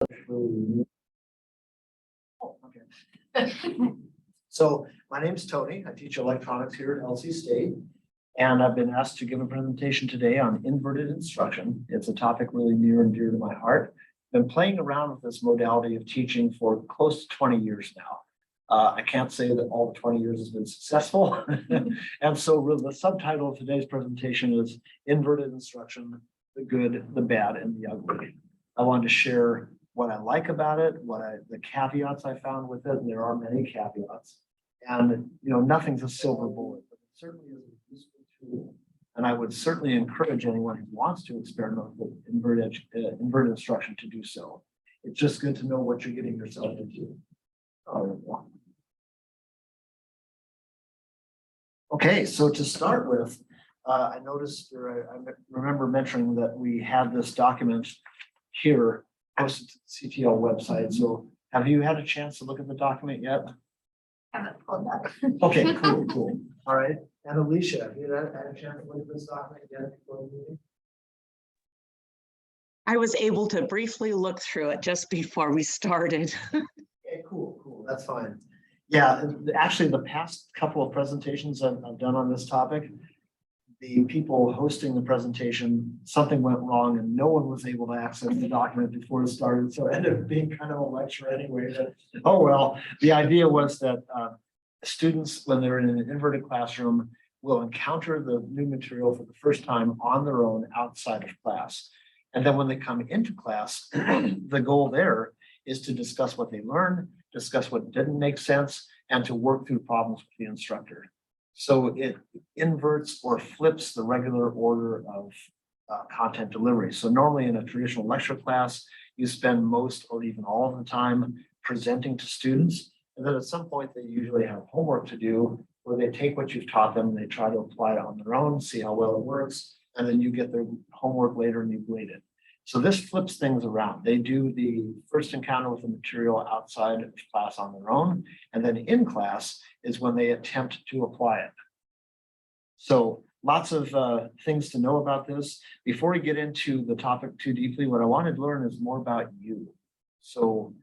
Oh, okay. So my name's Tony. I teach electronics here at LC State. And I've been asked to give a presentation today on inverted instruction. It's a topic really near and dear to my heart. Been playing around with this modality of teaching for close to 20 years now. I can't say that all the 20 years has been successful. And so really the subtitle of today's presentation is Inverted Instruction, the Good, the Bad, and the Ugly. I wanted to share what I like about it, the caveats I found with it, and there are many caveats. And nothing's a silver bullet, but it certainly is a useful tool. And I would certainly encourage anyone who wants to experiment with inverted instruction to do so. It's just good to know what you're getting yourself into. Okay, so to start with, I noticed, or I remember mentioning that we had this document here posted to the CTL website. So have you had a chance to look at the document yet? Haven't pulled that. Okay, cool. All right. And Alicia, have you had a chance to look at this document yet before the meeting? I was able to briefly look through it just before we started. Okay, cool. That's fine. Yeah, actually, the past couple of presentations I've done on this topic, the people hosting the presentation, something went wrong and no one was able to access the document before it started. So it ended up being kind of a lecture anyway. But, oh, well, the idea was that students, when they're in an inverted classroom, will encounter the new material for the first time on their own outside of class. And then when they come into class, the goal there is to discuss what they learned, discuss what didn't make sense, and to work through problems with the instructor. So it inverts or flips the regular order of content delivery. So normally in a traditional lecture class, you spend most or even all of the time presenting to students. And then at some point, they usually have homework to do where they take what you've taught them and they try to apply it on their own, see how well it works. And then you get their homework later and you grade it. So this flips things around. They do the first encounter with the material outside of class on their own. And then in class is when they attempt to apply it. So lots of things to know about this. Before we get into the topic too deeply, what I wanted to learn is more about you. So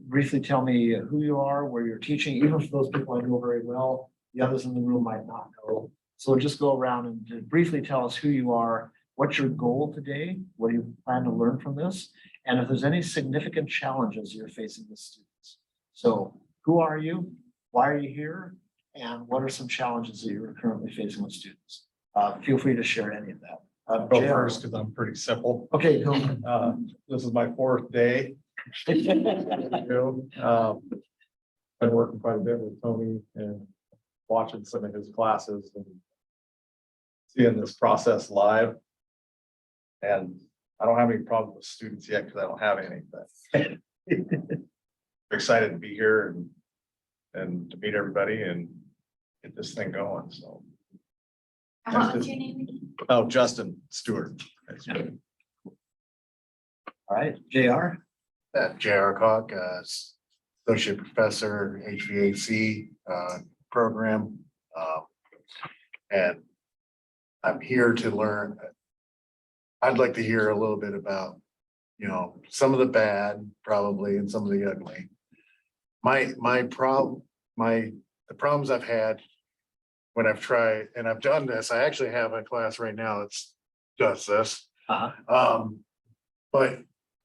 briefly tell me who you are, where you're teaching, even for those people I know very well, the others in the room might not know. So just go around and briefly tell us who you are, what's your goal today, what do you plan to learn from this, and if there's any significant challenges you're facing with students. So who are you, why are you here, and what are some challenges that you're currently facing with students? Feel free to share any of that. I'll go first because I'm pretty simple. Okay, go. This is my fourth day. Been working quite a bit with Tony and watching some of his classes and seeing this process live. And I don't have any problem with students yet because I don't have any, but I'm excited to be here and to meet everybody and get this thing going. So What's your name again? oh, Justin Stewart. All right, JR. J.R. Cock, Associate Professor, HVAC program. And I'm here to learn. I'd like to hear a little bit about, some of the bad probably and some of the ugly. The problems I've had when I've tried, and I've done this, I actually have a class right now that does this. But,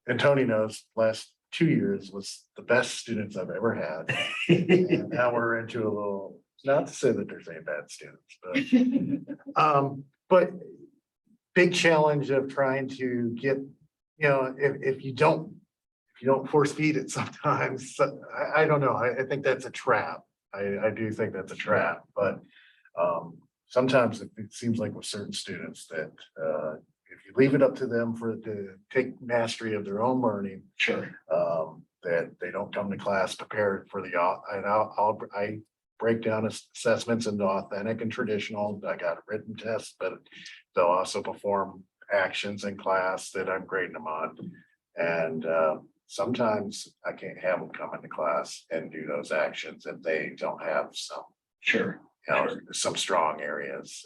and Tony knows, last 2 years was the best students I've ever had. And now we're into a little, not to say that there's any bad students, but big challenge of trying to get, if you don't force feed it sometimes, I don't know. I think that's a trap. I do think that's a trap, but sometimes it seems like with certain students that if you leave it up to them to take mastery of their own learning, Sure. that they don't come to class prepared for I break down assessments into authentic and traditional. I got a written test, but they'll also perform actions in class that I'm grading them on. And sometimes I can't have them come into class and do those actions if they don't have some, Sure. some strong areas,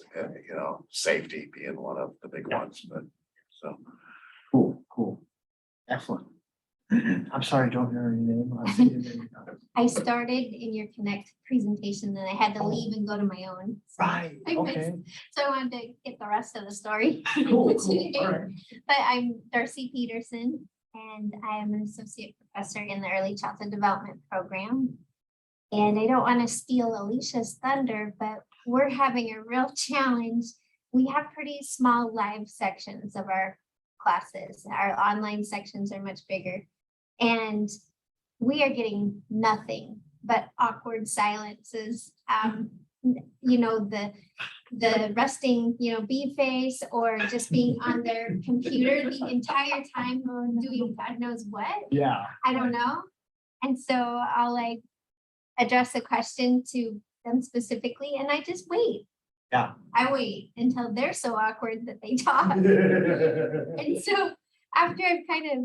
safety being one of the big ones, but so. Cool. Excellent. I'm sorry, don't hear your name. I see your name. I started in your Connect presentation, then I had to leave and go to my own. Right, I missed- okay, So I wanted to get the rest of the story. cool, cool, all right. But I'm Darcy Peterson, and I am an associate professor in the early childhood development program. And I don't want to steal Alicia's thunder, but we're having a real challenge. We have pretty small live sections of our classes. Our online sections are much bigger. And we are getting nothing but awkward silences. You know, the resting, you know, bee face, or just being on their computer the entire time doing God knows what. Yeah. I don't know. And so I'll like address a question to them specifically, and I just wait. Yeah. I wait until they're so awkward that they talk. And so after I've kind of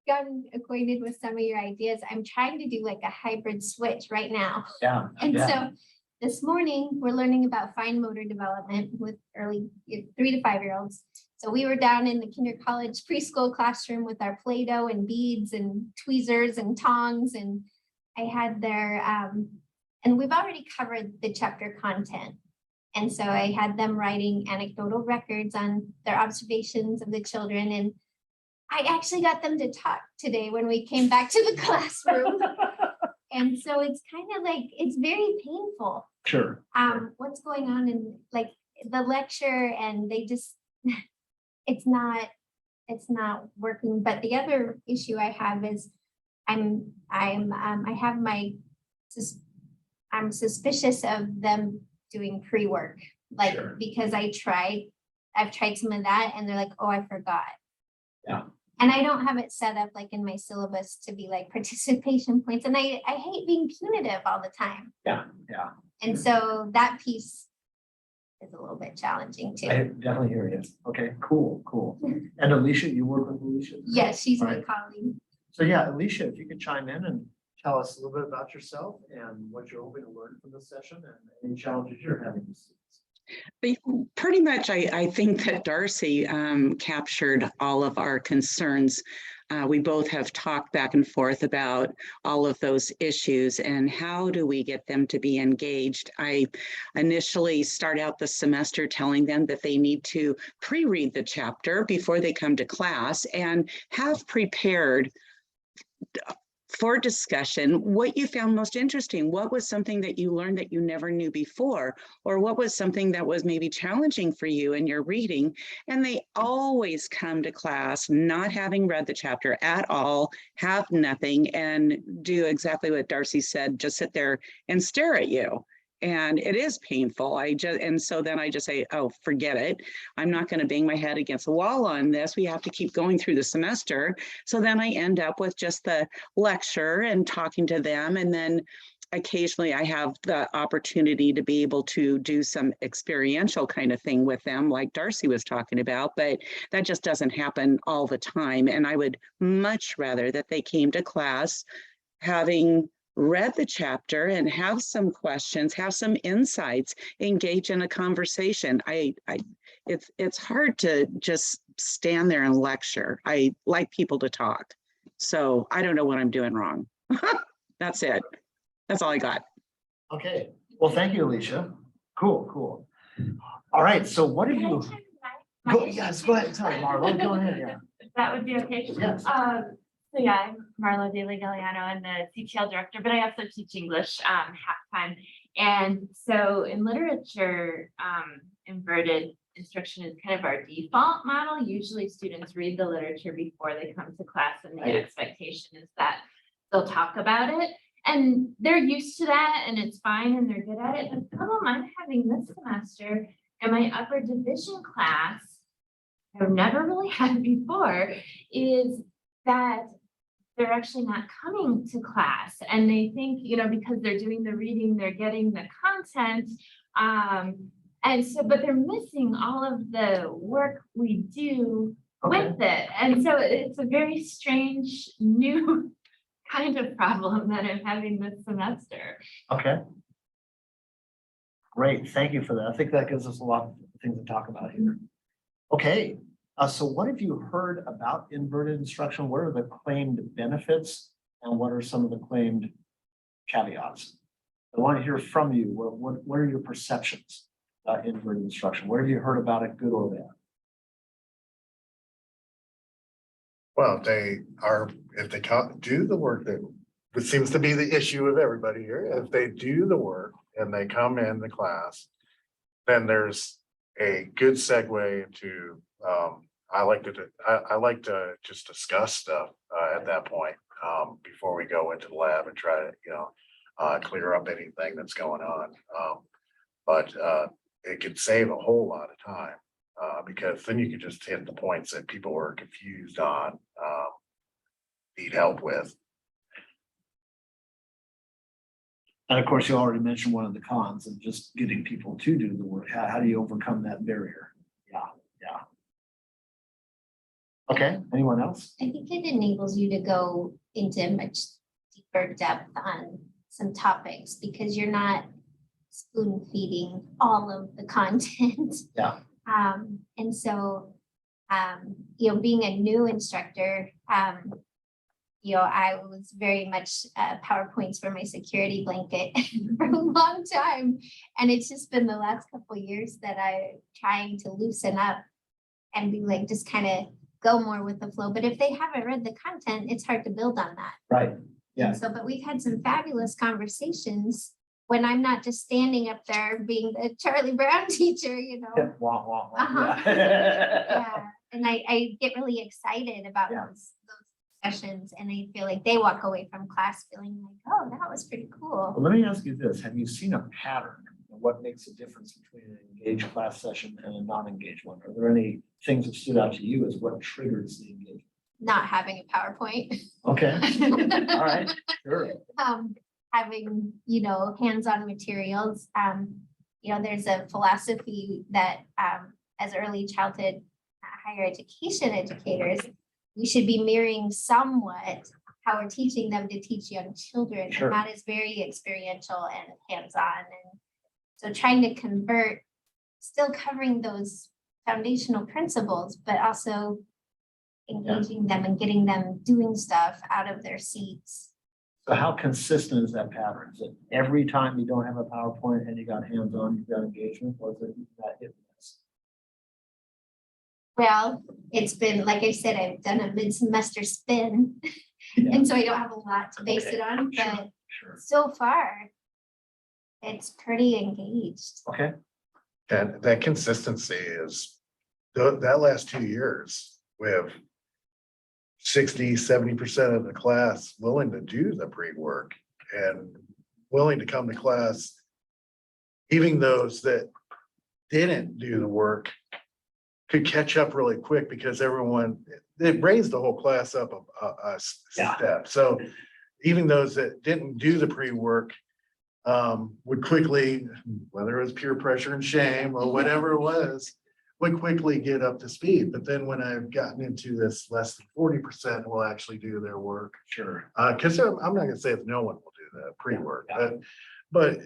gotten acquainted with some of your ideas, I'm trying to do like a hybrid switch right now. Yeah. And yeah. so this morning, we're learning about fine motor development with early 3 to 5 year olds. So we were down in the kinder college preschool classroom with our Play-Doh and beads and tweezers and tongs. And I had their, and we've already covered the chapter content. And so I had them writing anecdotal records on their observations of the children. And I actually got them to talk today when we came back to the classroom. And so it's kind of like, it's very painful. Sure. What's going on in like the lecture, and they just, it's not working. But the other issue I have is I'm suspicious of them doing pre-work, like, Sure. because I've tried some of that and they're like, oh, I forgot. Yeah. And I don't have it set up like in my syllabus to be like participation points. And I hate being punitive all the time. Yeah, yeah. And so that piece is a little bit challenging I too. definitely hear you. Okay, cool, cool. And Alicia, you work with Alicia? Yes, she's my Right. colleague. So yeah, Alicia, if you could chime in and tell us a little bit about yourself and what you're hoping to learn from this session and any challenges you're having with students. Pretty much, I think that Darcy captured all of our concerns. We both have talked back and forth about all of those issues and how do we get them to be engaged. I initially start out the semester telling them that they need to pre-read the chapter before they come to class and have prepared for discussion what you found most interesting. What was something that you learned that you never knew before, or what was something that was maybe challenging for you in your reading? And they always come to class not having read the chapter at all, have nothing, and do exactly what Darcy said, just sit there and stare at you. And it is painful. And so then I just say, oh, forget it. I'm not going to bang my head against the wall on this. We have to keep going through the semester. So then I end up with just the lecture and talking to them. And then occasionally I have the opportunity to be able to do some experiential kind of thing with them, like Darcy was talking about, but that just doesn't happen all the time. And I would much rather that they came to class having read the chapter and have some questions, have some insights, engage in a conversation. It's hard to just stand there and lecture. I like people to talk. So I don't know what I'm doing wrong. That's it. That's all I got. Okay, well, thank you, Alicia. Cool, cool. All right, so what are you? Go, yes, go ahead, sorry, Marlo, go ahead, yeah. That would be okay. Yes. So yeah, I'm Marlo De Galliano. I'm the CTL director, but I also teach English half time. And so in literature, inverted instruction is kind of our default model. Usually students read the literature before they come to class, and the Right. expectation is that they'll talk about it. And they're used to that and it's fine and they're good at it. The problem I'm having this semester in my upper division class, I've never really had before, is that they're actually not coming to class, and they think, you know, because they're doing the reading, they're getting the content. And so, but they're missing all of the work we do Okay. with it. And so it's a very strange new kind of problem that I'm having this semester. Okay. Great, thank you for that. I think that gives us a lot of things to talk about here. Okay, So what have you heard about inverted instruction? What are the claimed benefits and what are some of the claimed caveats? I want to hear from you. What are your perceptions about inverted instruction? What have you heard about it, good or bad? Well, if they do the work that, which seems to be the issue of everybody here, if they do the work and they come in the class, then there's a good segue into, I like to just discuss stuff at that point, before we go into the lab and try to, clear up anything that's going on. But it could save a whole lot of time. Because then you could just hit the points that people were confused on, need help with. And of course, you already mentioned one of the cons of just getting people to do the work. How do you overcome that barrier? Yeah. Okay, anyone else? I think it enables you to go into much deeper depth on some topics because you're not spoon feeding all of the content. Yeah. And so, being a new instructor, I was very much PowerPoints for my security blanket for a long time. And it's just been the last couple of years that I'm trying to loosen up and be like, just kind of go more with the flow. But if they haven't read the content, it's hard to build on that. Right. Yeah. And so, but we've had some fabulous conversations when I'm not just standing up there being the Charlie Brown teacher, Yeah, wah, wah, wah. Uh-huh. Yeah. Yeah, and I get really excited about Yeah. those sessions, and I feel like they walk away from class feeling like, oh, that was pretty Well, cool. let me ask you this. Have you seen a pattern of what makes a difference between an engaged class session and a non-engaged one? Are there any things that stood out to you as what triggers the engagement? Not having a PowerPoint. Okay, all right, sure. Having, hands-on materials. There's a philosophy that as early childhood higher education educators, we should be mirroring somewhat how we're teaching them to teach young children. Sure. And that is very experiential and hands-on. And so trying to convert, still covering those foundational principles, but also engaging them and getting them doing stuff out of their seats. So how consistent is that pattern? Is it every time you don't have a PowerPoint and you got hands-on, you've got engagement, or is it that hit and miss? Well, it's been, like I said, I've done a mid-semester spin. Yeah. And so I don't have a lot to base Okay, it on, sure. but Sure, so far, it's pretty engaged. okay, And that consistency is, that last 2 years, we have 60-70% of the class willing to do the pre-work and willing to come to class. Even those that didn't do the work could catch up really quick because it raised the whole class up a Yeah. step. So even those that didn't do the pre-work would quickly, whether it was peer pressure and shame or whatever it was, would quickly get up to speed. But then when I've gotten into this, less than 40% will actually do their work. sure. Because I'm not gonna say that no one will do the pre-work, Yeah. but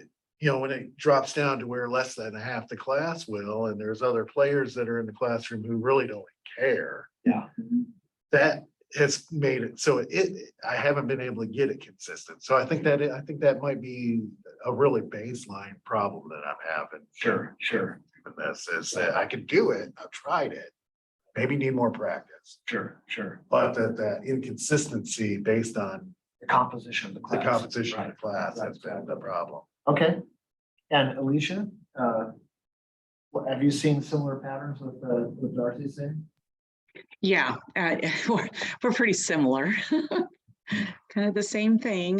when it drops down to where less than half the class will, and there's other players that are in the classroom who really don't care, Yeah. that has made it so I haven't been able to get it consistent. So I think that might be a really baseline problem that I'm having. Sure. With this is that I could do it. I've tried it. Maybe need more practice, Sure. but that inconsistency based on The composition of the the class. composition of the Right. class has been the problem. Okay. And Alicia, have you seen similar patterns with Darcy saying? Yeah, we're pretty similar. Kind of the same thing.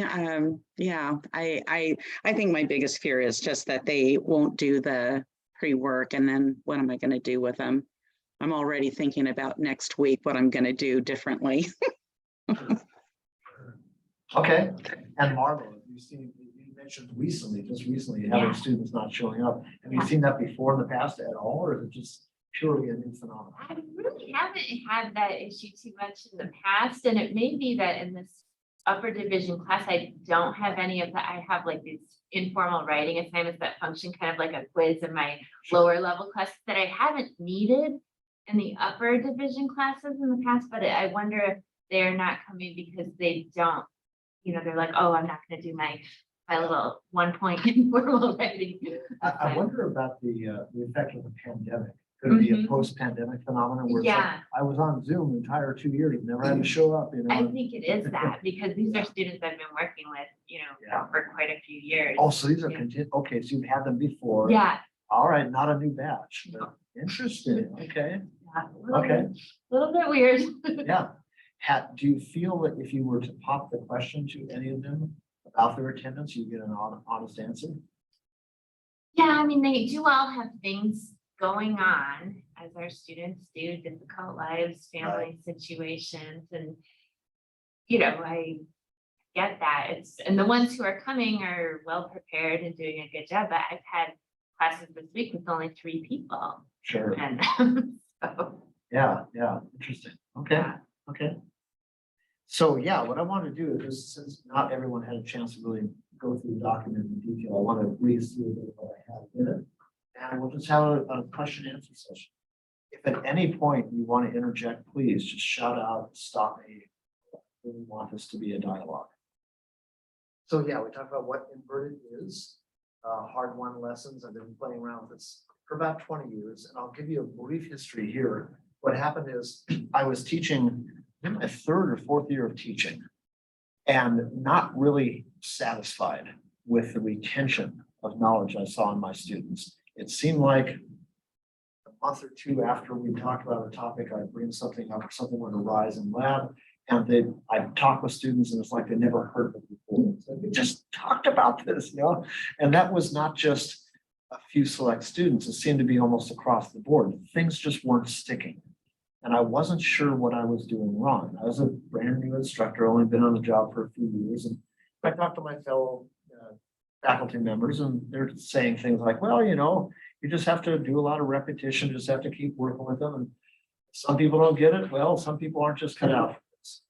Yeah, I think my biggest fear is just that they won't do the pre-work, and then what am I going to do with them? I'm already thinking about next week what I'm going to do differently. Okay, and Marlo, you mentioned just recently, having Yeah. students not showing up. Have you Yeah. seen that before in the past at all, or is it just purely a new phenomenon? I really haven't had that issue too much in the past, and it may be that in this upper division class, I don't have any of that. I have like these informal writing assignments that function kind of like a quiz in my lower level class that I haven't needed in the upper division classes in the past, but I wonder if they're not coming because they don't, they're like, oh, I'm not gonna do my little 1 point informal writing. I wonder about the effect of the pandemic. Could it be a Mhm. post-pandemic phenomenon where it's like, Yeah. I was on Zoom the entire 2 years, never had to show up, I think it is that, because these Yeah. are students I've been working with, Yeah. for quite a few years. Oh, so these are Yeah. okay, so you've had them before. Yeah. All right, not a new batch. but Interesting, okay, Yeah, a little okay, bit- Little bit weird. yeah. Do you feel that if you were to pop the question to any of them about their attendance, you get an honest answer? Yeah, I mean, they do all have things going on, as our students do, difficult lives, family situations, and I get that. And the ones who are coming are well prepared and doing a good job, but I've had classes this week with only 3 people. Sure, And so, yeah, interesting, okay, yeah. okay. So, yeah, what I want to do is, since not everyone had a chance to really go through the document in detail, I want to breeze through a bit of what I have in it. And we'll just have a question and answer session. If at any point you want to interject, please just shout out, stop me. We want this to be a dialogue. So, yeah, we talked about what inverted is, hard-won lessons. I've been playing around with this for about 20 years, and I'll give you a brief history here. What happened is I was teaching in my 3rd or 4th year of teaching and not really satisfied with the retention of knowledge I saw in my students. It seemed like a month or 2 after we talked about a topic, I'd bring something up or something would arise in lab, and I'd talk with students and it's like they never heard of it before. So we just talked about this, and that was not just a few select students. It seemed to be almost across the board. Things just weren't sticking. And I wasn't sure what I was doing wrong. I was a brand new instructor, only been on the job for a few years. And I talked to my fellow faculty members and they're saying things like, well, you just have to do a lot of repetition, just have to keep working with them. And some people don't get it. Well, some people aren't just cut out for this.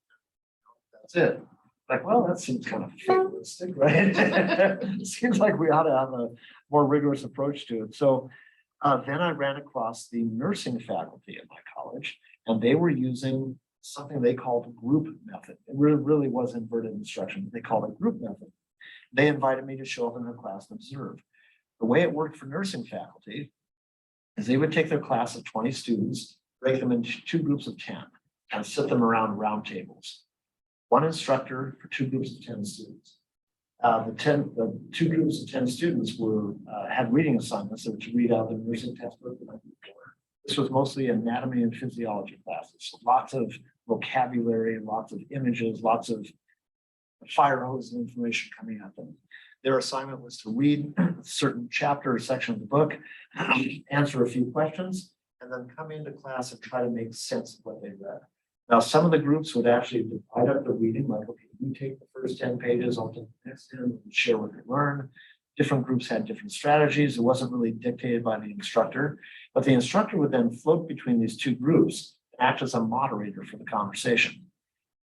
That's it. Like, well, that seems kind of fatalistic, right? It seems like we ought to have a more rigorous approach to it. So then I ran across the nursing faculty at my college, and they were using something they called group method. It really was inverted instruction. They called it group method. They invited me to show up in their class and observe. The way it worked for nursing faculty is they would take their class of 20 students, break them into 2 groups of 10, and sit them around round tables. 1 instructor for 2 groups of 10 students. The 2 groups of 10 students had reading assignments that were to read out the nursing textbook. This was mostly anatomy and physiology classes. So lots of vocabulary, lots of images, lots of fire hose of information coming at them. Their assignment was to read a certain chapter or section of the book, answer a few questions, and then come into class and try to make sense of what they read. Now, some of the groups would actually divide up the reading, like, okay, you take the first 10 pages, I'll take the next 10, and share what they learned. Different groups had different strategies. It wasn't really dictated by the instructor, but the instructor would then float between these 2 groups and act as a moderator for the conversation.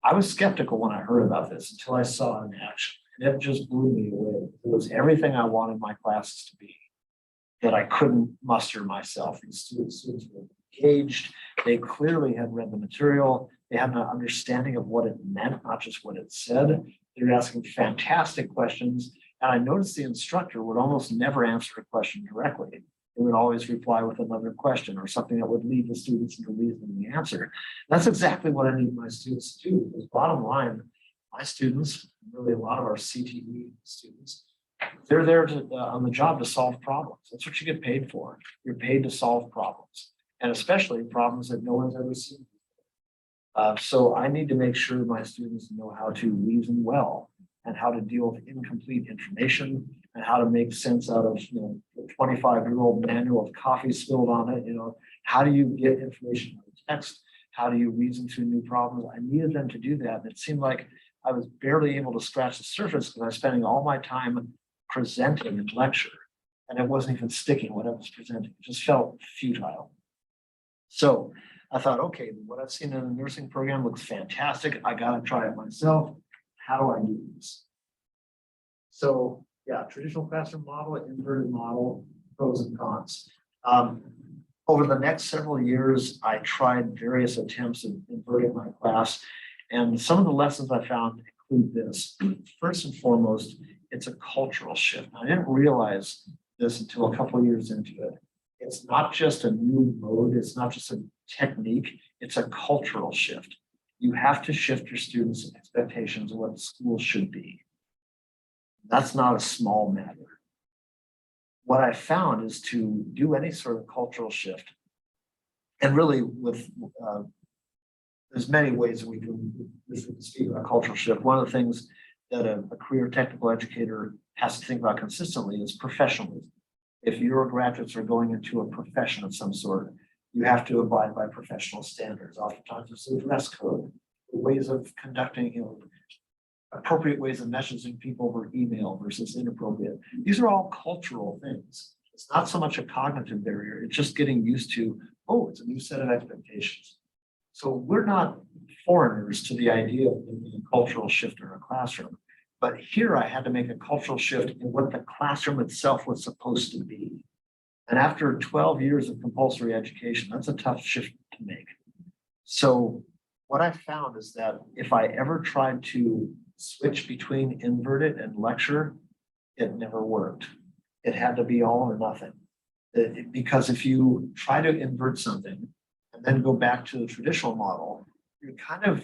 I was skeptical when I heard about this until I saw it in action, and it just blew me away. It was everything I wanted my classes to be that I couldn't muster myself. These students were engaged. They clearly had read the material. They had an understanding of what it meant, not just what it said. They were asking fantastic questions. And I noticed the instructor would almost never answer a question directly. They would always reply with another question or something that would lead the students into reasoning the answer. That's exactly what I need my students to do. Because bottom line, my students, really a lot of our CTE students, they're there on the job to solve problems. That's what you get paid for. You're paid to solve problems, and especially problems that no one's ever seen. So I need to make sure my students know how to reason well and how to deal with incomplete information and how to make sense out of the 25-year-old manual of coffee spilled on it. How do you get information out of text? How do you reason through new problems? I needed them to do that. And it seemed like I was barely able to scratch the surface because I was spending all my time presenting in lecture, and it wasn't even sticking what I was presenting. It just felt futile. So I thought, okay, what I've seen in the nursing program looks fantastic. I got to try it myself. How do I do this? So yeah, traditional classroom model, inverted model, pros and cons. over the next several years, I tried various attempts at inverting my class. And some of the lessons I found include this. First and foremost, it's a cultural shift. I didn't realize this until a couple of years into it. It's not just a new mode, it's not just a technique, it's a cultural shift. You have to shift your students' expectations of what school should be. That's not a small matter. What I found is to do any sort of cultural shift, and really with there's many ways we can speak about cultural shift. One of the things that a career technical educator has to think about consistently is professionalism. If your graduates are going into a profession of some sort, you have to abide by professional standards. Oftentimes there's a dress code, ways of conducting, appropriate ways of messaging people over email versus inappropriate. These are all cultural things. It's not so much a cognitive barrier. It's just getting used to, oh, it's a new set of expectations. So we're not foreigners to the idea of making a cultural shift in our classroom. But here I had to make a cultural shift in what the classroom itself was supposed to be. And after 12 years of compulsory education, that's a tough shift to make. So what I found is that if I ever tried to switch between inverted and lecture, it never worked. It had to be all or nothing. Because if you try to invert something and then go back to the traditional model, you're kind of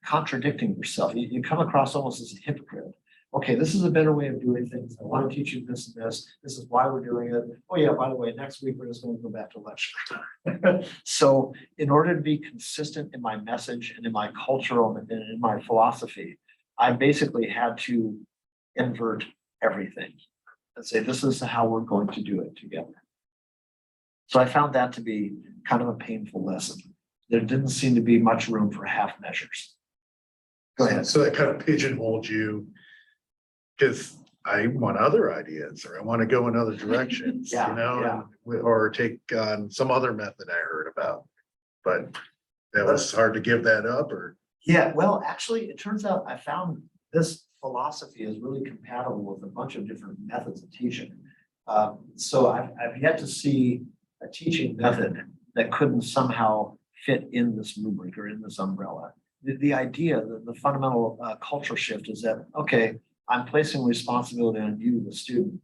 contradicting yourself. You come across almost as a hypocrite. Okay, this is a better way of doing things. I want to teach you this and this. This is why we're doing it. Oh yeah, by the way, next week we're just going to go back to lecture. So in order to be consistent in my message and in my cultural and in my philosophy, I basically had to invert everything and say, this is how we're going to do it together. So I found that to be kind of a painful lesson. There didn't seem to be much room for half measures. Go ahead. So that kind of pigeonholed you, because I want other ideas, or I want to go in other directions, Yeah, you know, yeah. or take on some other method I heard about. But that was hard to give that up, or? Yeah, well, actually, it turns out I found this philosophy is really compatible with a bunch of different methods of teaching. So I've yet to see a teaching method that couldn't somehow fit in this rubric or in this umbrella. The idea, the fundamental culture shift is that, okay, I'm placing responsibility on you, the student,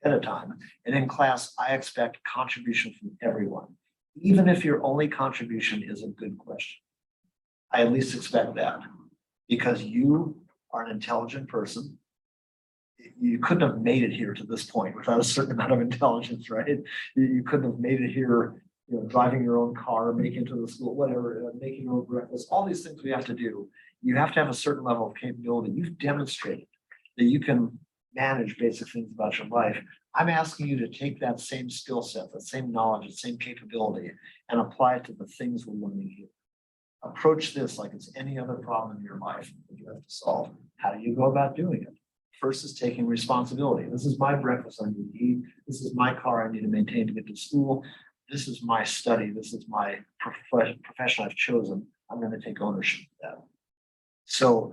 at a time. And in class, I expect contribution from everyone, even if your only contribution is a good question. I at least expect that because you are an intelligent person. You couldn't have made it here to this point without a certain amount of intelligence, right? You couldn't have made it here, driving your own car, making it to the school, whatever, making your own breakfast, all these things we have to do. You have to have a certain level of capability. You've demonstrated that you can manage basic things about your life. I'm asking you to take that same skill set, the same knowledge, the same capability, and apply it to the things we're learning here. Approach this like it's any other problem in your life that you have to solve. How do you go about doing it? First is taking responsibility. This is my breakfast I need to eat. This is my car I need to maintain to get to school. This is my study. This is my profession I've chosen. I'm going to take ownership of that. So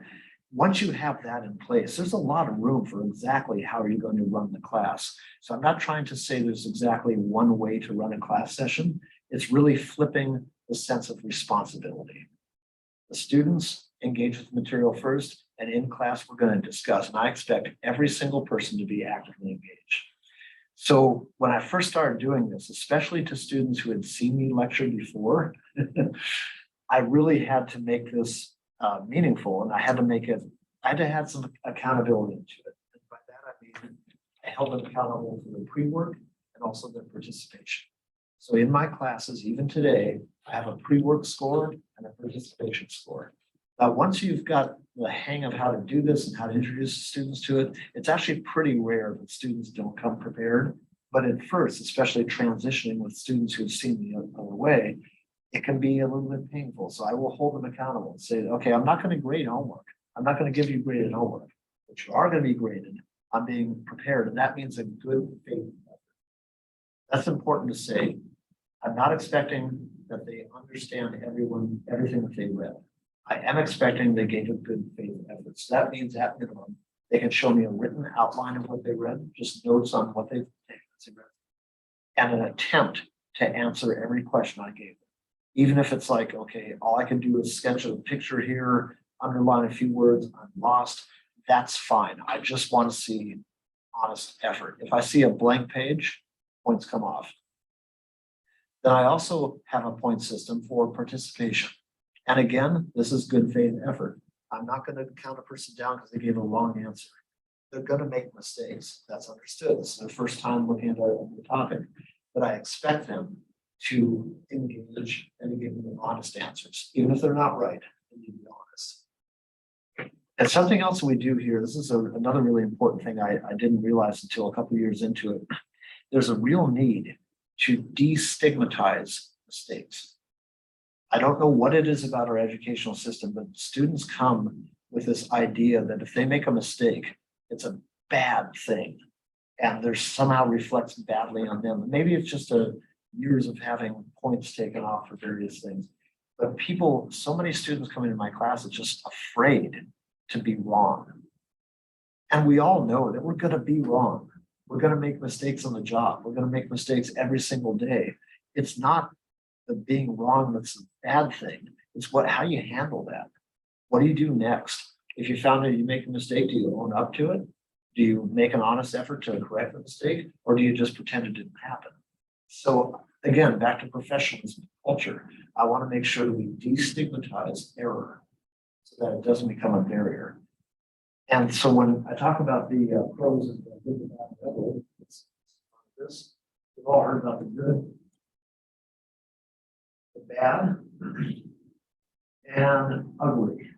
once you have that in place, there's a lot of room for exactly how you're going to run the class. So I'm not trying to say there's exactly one way to run a class session. It's really flipping the sense of responsibility. The students engage with the material first, and in class, we're going to discuss. And I expect every single person to be actively engaged. So when I first started doing this, especially to students who had seen me lecture before, I really had to make this meaningful, and I had to have some accountability to it. And by that, I mean, I held them accountable for the pre-work and also their participation. So in my classes, even today, I have a pre-work score and a participation score. Now, once you've got the hang of how to do this and how to introduce students to it, it's actually pretty rare that students don't come prepared. But at first, especially transitioning with students who have seen the other way, it can be a little bit painful. So I will hold them accountable and say, okay, I'm not going to grade homework. I'm not going to give you graded homework, but you are going to be graded. I'm being prepared. And that means a good faith effort. That's important to say. I'm not expecting that they understand everything that they read. I am expecting they gave a good faith effort. So that means at minimum, they can show me a written outline of what they read, just notes on what they've read, and an attempt to answer every question I gave them. Even if it's like, okay, all I can do is sketch a picture here, underline a few words, I'm lost, that's fine. I just want to see honest effort. If I see a blank page, points come off. Then I also have a point system for participation. And again, this is good faith effort. I'm not going to count a person down because they gave a long answer. They're going to make mistakes. That's understood. This is their first time looking at a new topic, but I expect them to engage and give them honest answers, even if they're not right. They need to be honest. And something else we do here, this is another really important thing I didn't realize until a couple of years into it. There's a real need to destigmatize mistakes. I don't know what it is about our educational system, but students come with this idea that if they make a mistake, it's a bad thing. And there's somehow reflects badly on them. Maybe it's just years of having points taken off for various things. But people, so many students come into my class are just afraid to be wrong. And we all know that we're going to be wrong. We're going to make mistakes on the job. We're going to make mistakes every single day. It's not the being wrong that's a bad thing. It's how you handle that. What do you do next? If you found that you make a mistake, do you own up to it? Do you make an honest effort to correct the mistake? Or do you just pretend it didn't happen? So again, back to professionalism culture, I want to make sure that we destigmatize error so that it doesn't become a barrier. And so when I talk about the pros and the good and bad, this, we've all heard about the good, the bad, and ugly.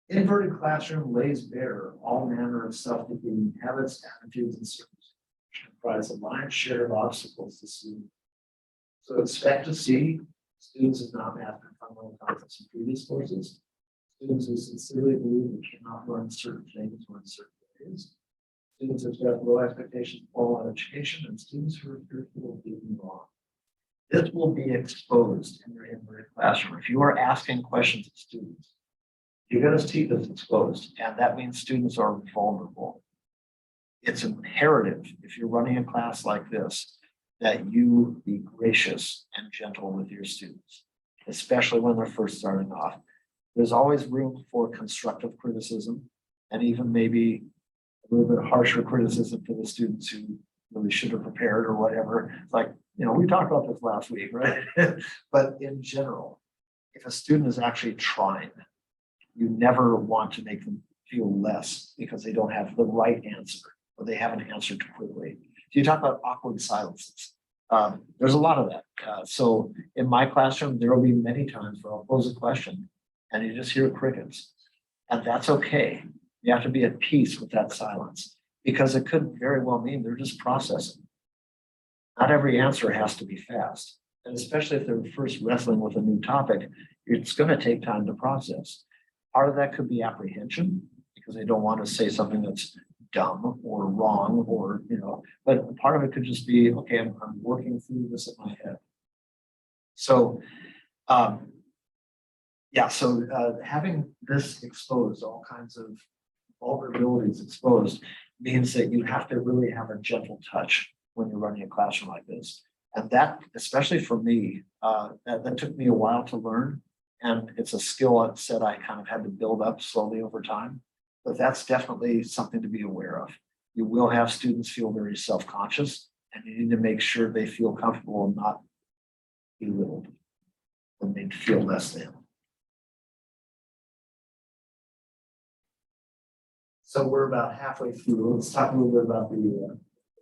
Inverted classroom lays bare all manner of self-defeating habits, attitudes, and circumstances, which comprise a lion's share of obstacles to students. So expect to see students who not mastered fundamental concepts in previous courses, students who sincerely believe they cannot learn certain things or in certain ways, students who have low expectations for formal education, and students who are fearful of being wrong. This will be exposed in your inverted classroom. If you are asking questions of students, you're going to see this exposed, and that means students are vulnerable. It's imperative, if you're running a class like this, that you be gracious and gentle with your students, especially when they're first starting off. There's always room for constructive criticism and even maybe a little bit harsher criticism for the students who really should have prepared or whatever. It's like, we talked about this last week, right? But in general, if a student is actually trying, you never want to make them feel less because they don't have the right answer or they haven't answered too quickly. So you talk about awkward silences. There's a lot of that. So in my classroom, there will be many times where I'll pose a question and you just hear crickets. And that's okay. You have to be at peace with that silence because it could very well mean they're just processing. Not every answer has to be fast. And especially if they're first wrestling with a new topic, it's going to take time to process. Part of that could be apprehension because they don't want to say something that's dumb or wrong or, but part of it could just be, okay, I'm working through this in my head. So, having this exposed, all kinds of vulnerabilities exposed means that you have to really have a gentle touch when you're running a classroom like this. And that, especially for me, that took me a while to learn. And it's a skill set I kind of had to build up slowly over time. But that's definitely something to be aware of. You will have students feel very self-conscious, and you need to make sure they feel comfortable and not belittled when they feel less than. So we're about halfway through. Let's talk a little bit about the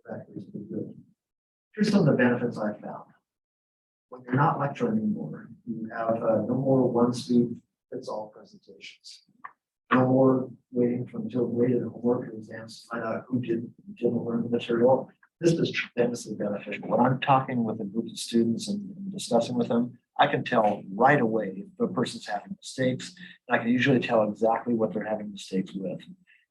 factors of the good. Here's some of the benefits I found. When you're not lecturing anymore, you have no more one-size-fits-all presentations. No more waiting until graded homework and exams to find out who didn't learn the material. This is tremendously beneficial. When I'm talking with a group of students and discussing with them, I can tell right away if the person's having mistakes, and I can usually tell exactly what they're having mistakes with.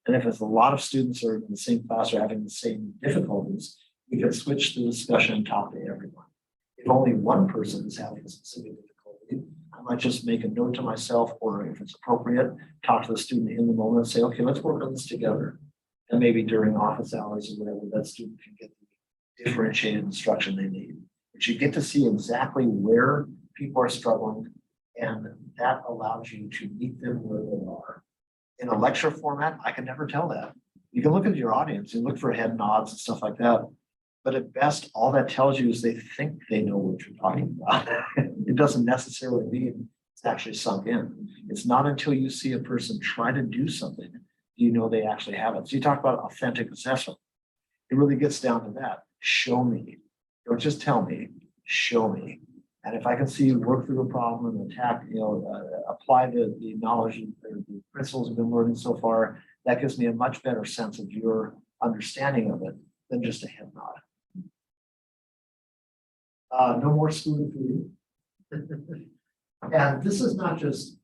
And if it's a lot of students are in the same class or having the same difficulties, we can switch the discussion and talk to everyone. If only one person is having a specific difficulty, I might just make a note to myself, or if it's appropriate, talk to the student in the moment and say, okay, let's work on this together. And maybe during office hours or whatever, that student can get the differentiated instruction they need. but you get to see exactly where people are struggling, and that allows you to meet them where they are. In a lecture format, I can never tell that. You can look at your audience and look for head nods and stuff like that. But at best, all that tells you is they think they know what you're talking about. It doesn't necessarily mean it's actually sunk in. It's not until you see a person try to do something, you know they actually have it. So you talk about authentic assessment. It really gets down to that. Show me. Don't just tell me, show me. And if I can see you work through a problem and attack, apply the knowledge and the principles we've been learning so far, that gives me a much better sense of your understanding of it than just a head nod. No more spoon feeding. And this is not just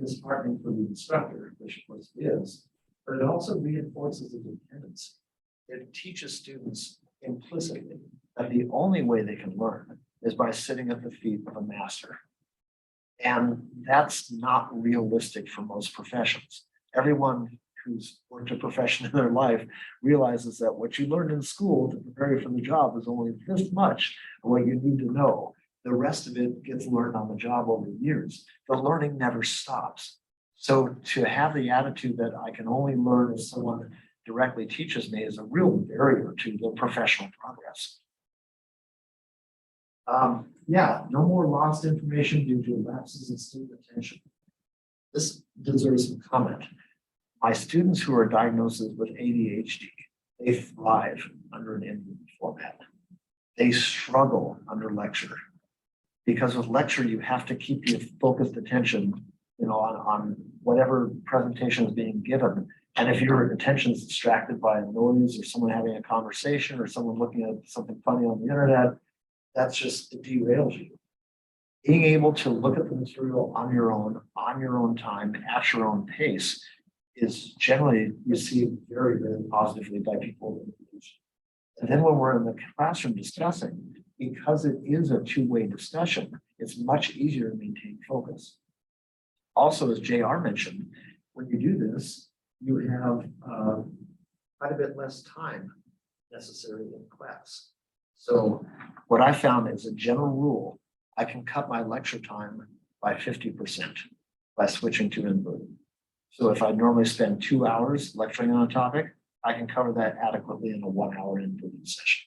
disheartening for the instructor, which of course it is, but it also reinforces the dependency. It teaches students implicitly that the only way they can learn is by sitting at the feet of a master. And that's not realistic for most professions. Everyone who's worked a profession in their life realizes that what you learned in school to prepare you for the job is only this much of what you need to know. The rest of it gets learned on the job over years. The learning never stops. So to have the attitude that I can only learn if someone directly teaches me is a real barrier to the professional progress. No more lost information due to lapses in student attention. This deserves some comment. My students who are diagnosed with ADHD, they thrive under an in-group format. They struggle under lecture. Because with lecture, you have to keep your focused attention, on whatever presentation is being given. And if your attention is distracted by noise or someone having a conversation or someone looking at something funny on the internet, that's just, it derails you. Being able to look at the material on your own time, at your own pace, is generally received very, very positively by people. And then when we're in the classroom discussing, because it is a two-way discussion, it's much easier to maintain focus. Also, as JR mentioned, when you do this, you have quite a bit less time necessary in class. So what I found as a general rule, I can cut my lecture time by 50% by switching to in-group. So if I normally spend 2 hours lecturing on a topic, I can cover that adequately in a 1 hour in-group session.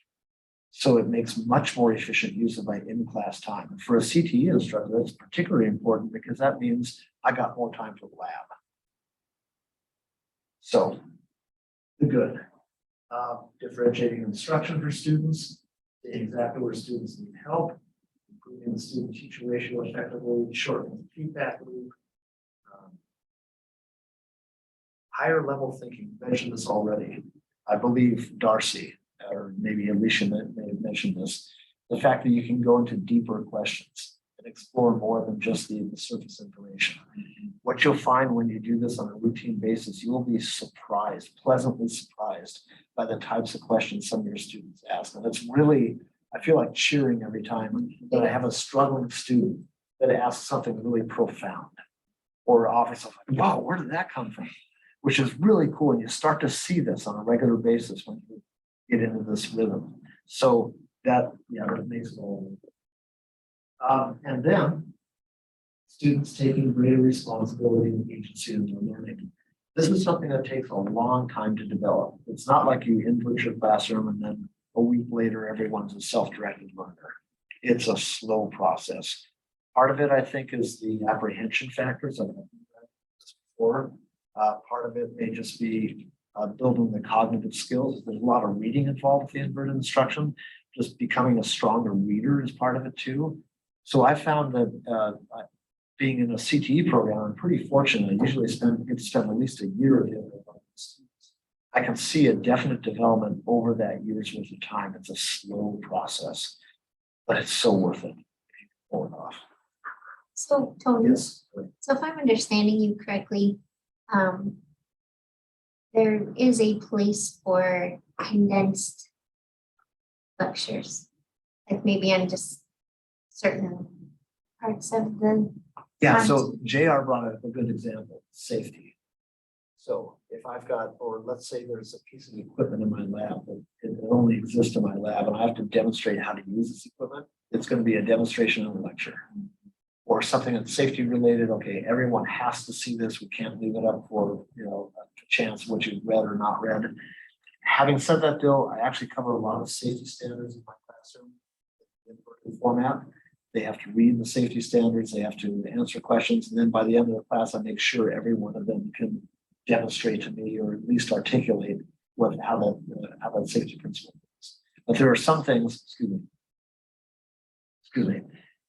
So it makes much more efficient use of my in-class time. And for a CTE instructor, that's particularly important because that means I got more time for the lab. So the good. Differentiating instruction for students, seeing exactly where students need help, improving the student-teacher ratio effectively, shortening the feedback loop. Higher level thinking, mentioned this already. I believe Darcy, or maybe Alicia may have mentioned this, the fact that you can go into deeper questions and explore more than just the surface information. What you'll find when you do this on a routine basis, you will be surprised, pleasantly surprised by the types of questions some of your students ask. And it's really, I feel like cheering every time that I have a struggling student that asks something really profound or offers something like, wow, where did that come from? Which is really cool. And you start to see this on a regular basis when you get into this rhythm. So that makes it all. And then students taking greater responsibility and agency in their learning. This is something that takes a long time to develop. It's not like you input your classroom and then a week later, everyone's a self-directed learner. It's a slow process. Part of it, I think, is the apprehension factors. I've mentioned this before. Part of it may just be building the cognitive skills. There's a lot of reading involved with the inverted instruction. Just becoming a stronger reader is part of it too. So I found that being in a CTE program, I'm pretty fortunate. I usually get to spend at least a year with students. I can see a definite development over that year's worth of time. It's a slow process, but it's so worth it if you pull it off. So Tony, Yes. so if I'm understanding you correctly, there is a place for condensed lectures, like maybe on just certain parts of the. Yeah, so JR brought a good example, safety. So if I've got, or let's say there's a piece of equipment in my lab that it only exists in my lab and I have to demonstrate how to use this equipment, it's gonna be a demonstration and a lecture. Or something that's safety related, okay, everyone has to see this, we can't leave it up for, a chance what you've read or not read. Having said that, Bill, I actually cover a lot of safety standards in my classroom. In virtual format, they have to read the safety standards, they have to answer questions, and then by the end of the class, I make sure every one of them can demonstrate to me or at least articulate how that safety principle is. But there are some things, excuse me,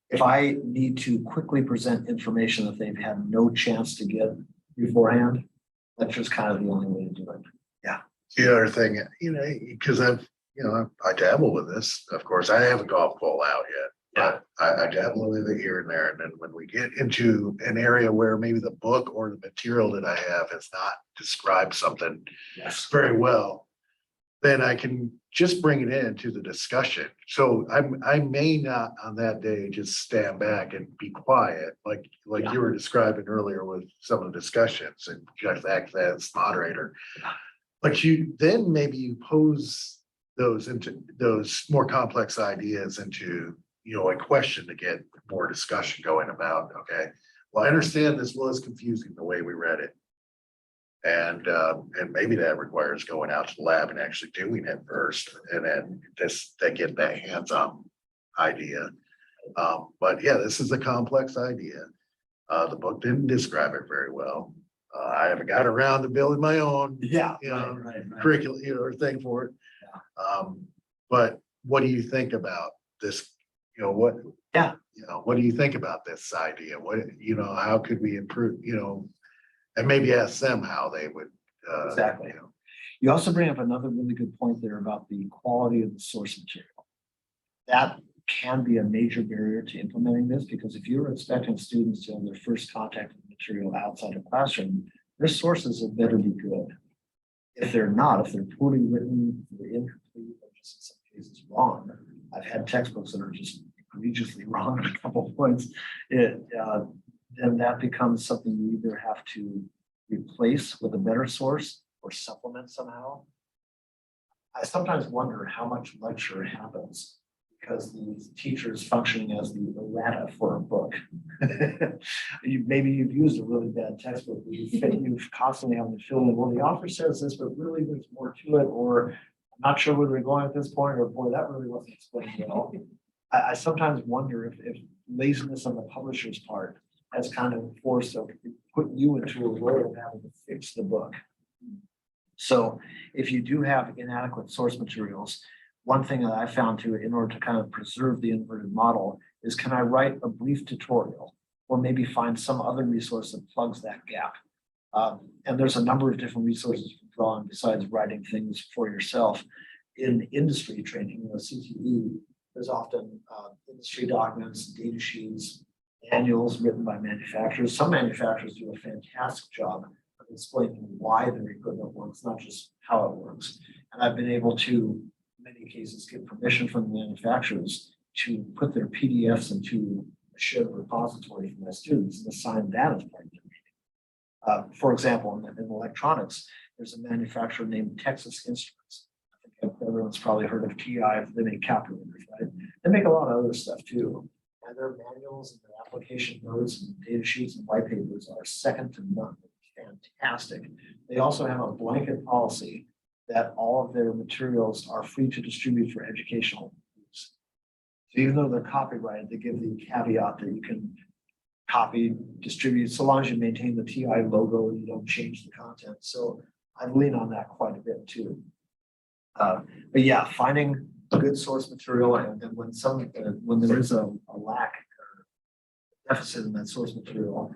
if I need to quickly present information that they've had no chance to get beforehand, lecture's kind of the only way to do it. The other thing, because I dabble with this, of course, I haven't gone full out yet. But I dabble with it here and there. And then when we get into an area where maybe the book or the material that I have has not described something Yes. very well, then I can just bring it into the discussion. So I may not on that day just stand back and be quiet, like you were describing earlier with some of the discussions and just act as moderator. But then maybe you pose those more complex ideas into, a question to get more discussion going about, okay, well, I understand this was confusing the way we read it. And maybe that requires going out to the lab and actually doing it first, and then they get that hands-on idea. But yeah, this is a complex idea. The book didn't describe it very well. I haven't got around to building my own, Right. curriculum, or thing for it. But what do you think about this? What do you think about this idea? How could we improve, and maybe ask them how they would. Exactly. You also bring up another really good point there about the quality of the source material. That can be a major barrier to implementing this, because if you're expecting students to have their first contact with material outside of classroom, their sources had better be good. If they're not, if they're poorly written, they're incomplete, or just in some cases wrong. I've had textbooks that are just egregiously wrong on a couple of points. Then that becomes something you either have to replace with a better source or supplement somehow. I sometimes wonder how much lecture happens because the teacher is functioning as the errata for a book. Maybe you've used a really bad textbook. You've constantly having to fill in, well, the author says this, but really there's more to it, or I'm not sure where they're going at this point, or boy, that really wasn't explained at all. I sometimes wonder if laziness on the publisher's part has kind of forced or put you into a role of having to fix the book. So if you do have inadequate source materials, one thing that I found too, in order to kind of preserve the inverted model, is can I write a brief tutorial or maybe find some other resource that plugs that gap? And there's a number of different resources you can draw on besides writing things for yourself. In industry training, CTE, there's often industry documents, data sheets, manuals written by manufacturers. Some manufacturers do a fantastic job of explaining why their equipment works, not just how it works. And I've been able to, in many cases, get permission from the manufacturers to put their PDFs into a shared repository for my students and assign that as part of their meeting. For example, in electronics, there's a manufacturer named Texas Instruments. I think everyone's probably heard of TI. They make calculators, right? They make a lot of other stuff too. And their manuals and their application notes and data sheets and white papers are second to none. Fantastic. They also have a blanket policy that all of their materials are free to distribute for educational use. So even though they're copyrighted, they give the caveat that you can copy, distribute, so long as you maintain the TI logo and you don't change the content. So I lean on that quite a bit too. But yeah, finding good source material, and then when there is a lack or deficit in that source material,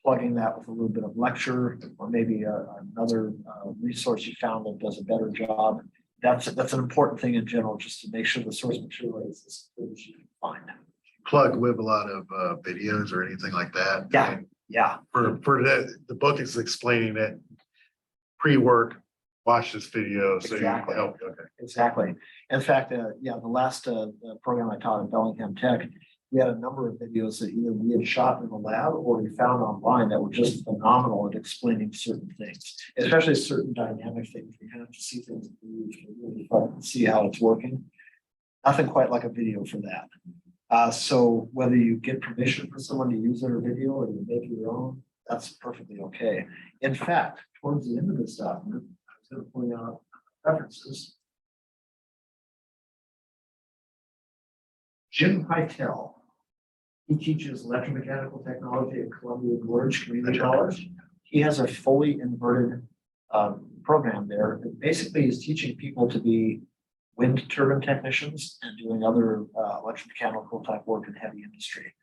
plugging that with a little bit of lecture or maybe another resource you found that does a better job. That's an important thing in general, just to make sure the source material is as good as you can find. Plug with a lot of videos or anything like that. Yeah. For the book is explaining it pre-work. Watch this video so Exactly. you can help. Okay. Exactly. In fact, the last program I taught at Bellingham Tech, we had a number of videos that either we had shot in the lab or we found online that were just phenomenal at explaining certain things, especially certain dynamic things. You have to see things really fun, see how it's working. Nothing quite like a video for that. So whether you get permission for someone to use their video or you make your own, that's perfectly okay. In fact, towards the end of this document, I was going to point out references. Jim Hytel, he teaches electromechanical technology at Columbia Gorge Community College. He has a fully inverted program there. Basically, he's teaching people to be wind turbine technicians and doing other electromechanical type work in heavy industry.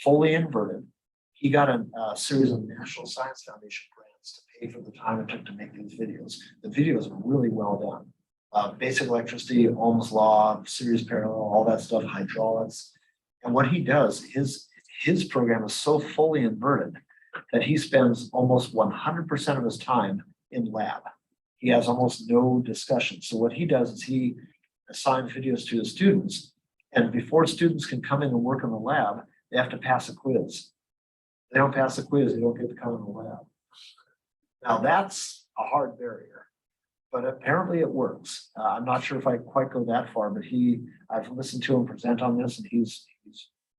Fully inverted. He got a series of National Science Foundation grants to pay for the time it took to make these videos. The videos are really well done. Basic electricity, Ohm's law, series parallel, all that stuff, hydraulics. And what he does, his program is so fully inverted that he spends almost 100% of his time in lab. He has almost no discussion. So what he does is he assigns videos to his students, and before students can come in and work in the lab, they have to pass a quiz. They don't pass the quiz, they don't get to come in the lab. Now that's a hard barrier, but apparently it works. I'm not sure if I quite go that far, but I've listened to him present on this, and he's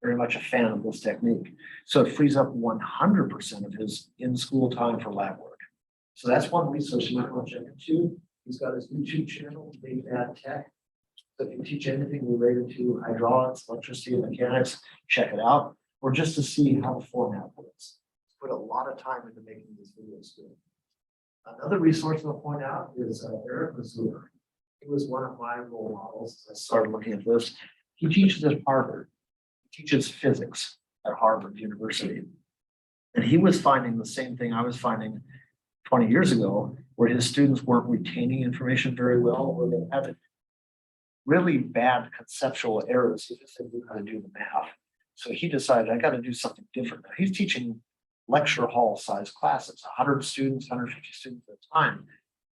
very much a fan of this technique. So it frees up 100% of his in-school time for lab work. So that's one resource you might want to check into. He's got his YouTube channel, Big Bad Tech. So if you teach anything related to hydraulics, electricity, and mechanics, check it out. Or just to see how the format works. Put a lot of time into making these videos good. Another resource I'll point out is Eric Mazur. He was one of my role models as I started looking at this. He teaches at Harvard. He teaches physics at Harvard University. And he was finding the same thing I was finding 20 years ago, where his students weren't retaining information very well, or they had really bad conceptual errors if they knew how to do the math. So he decided, I got to do something different. Now, he's teaching lecture hall size classes, 100 students, 150 students at a time.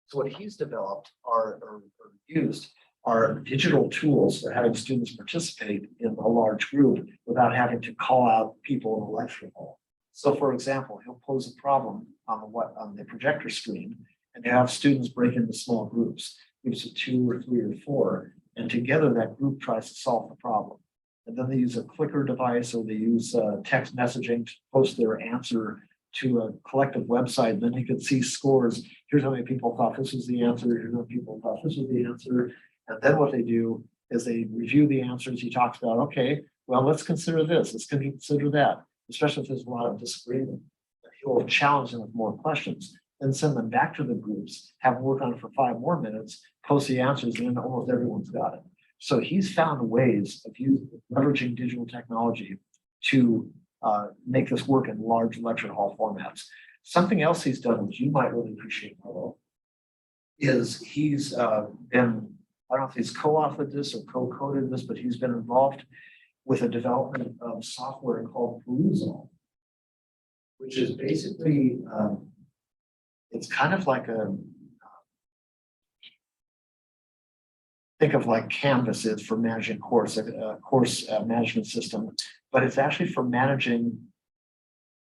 So what he's developed or used are digital tools for having students participate in a large group without having to call out people in the lecture hall. So for example, he'll pose a problem on the projector screen, and you have students break into small groups of 2 or 3 or 4, and together that group tries to solve the problem. And then they use a clicker device, or they use text messaging to post their answer to a collective website. And then you can see scores. Here's how many people thought this was the answer. Here's how many people thought this was the answer. And then what they do is they review the answers. He talks about, okay, well, let's consider this. Let's consider that, especially if there's a lot of disagreement. He will challenge them with more questions, then send them back to the groups, have them work on it for 5 more minutes, post the answers, and then almost everyone's got it. So he's found ways of leveraging digital technology to make this work in large lecture hall formats. Something else he's done, which you might really appreciate, Marlo, is he's been, I don't know if he's co-authored this or co-coded this, but he's been involved with a development of software called Perusal, which is basically, it's kind of like think of like Canvas is for managing course management system, but it's actually for managing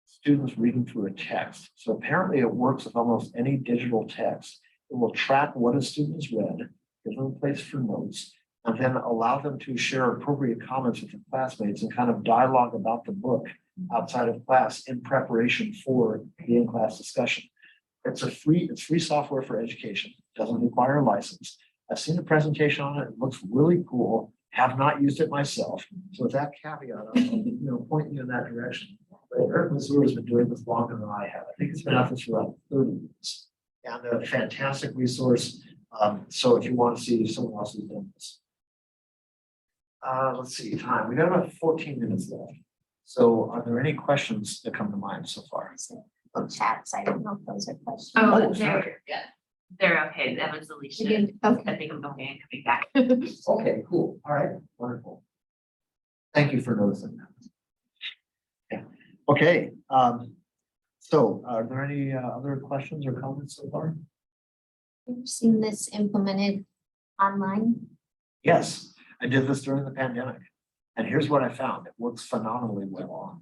students reading through a text. So apparently it works with almost any digital text. It will track what a student has read, give them a place for notes, and then allow them to share appropriate comments with their classmates and kind of dialogue about the book outside of class in preparation for the in-class discussion. It's free software for education. Doesn't require a license. I've seen a presentation on it. It looks really cool. Have not used it myself. So with that caveat, I'm pointing you in that direction. But Eric Mazur has been doing this longer than I have. I think it's been out there for about 30 years. And a fantastic resource. So if you want to see someone else who's done this. Let's see, time. We got about 14 minutes left. So are there any questions that come to mind so far? Chats, I don't know if those are questions. Oh, sorry. they're okay. That was Alicia. Okay. I think I'm going and coming back. Okay, cool. All right, wonderful. Thank you for noticing that. Yeah. Okay. So are there any other questions or comments so far? Have you seen this implemented online? Yes, I did this during the pandemic. And here's what I found. It works phenomenally well online.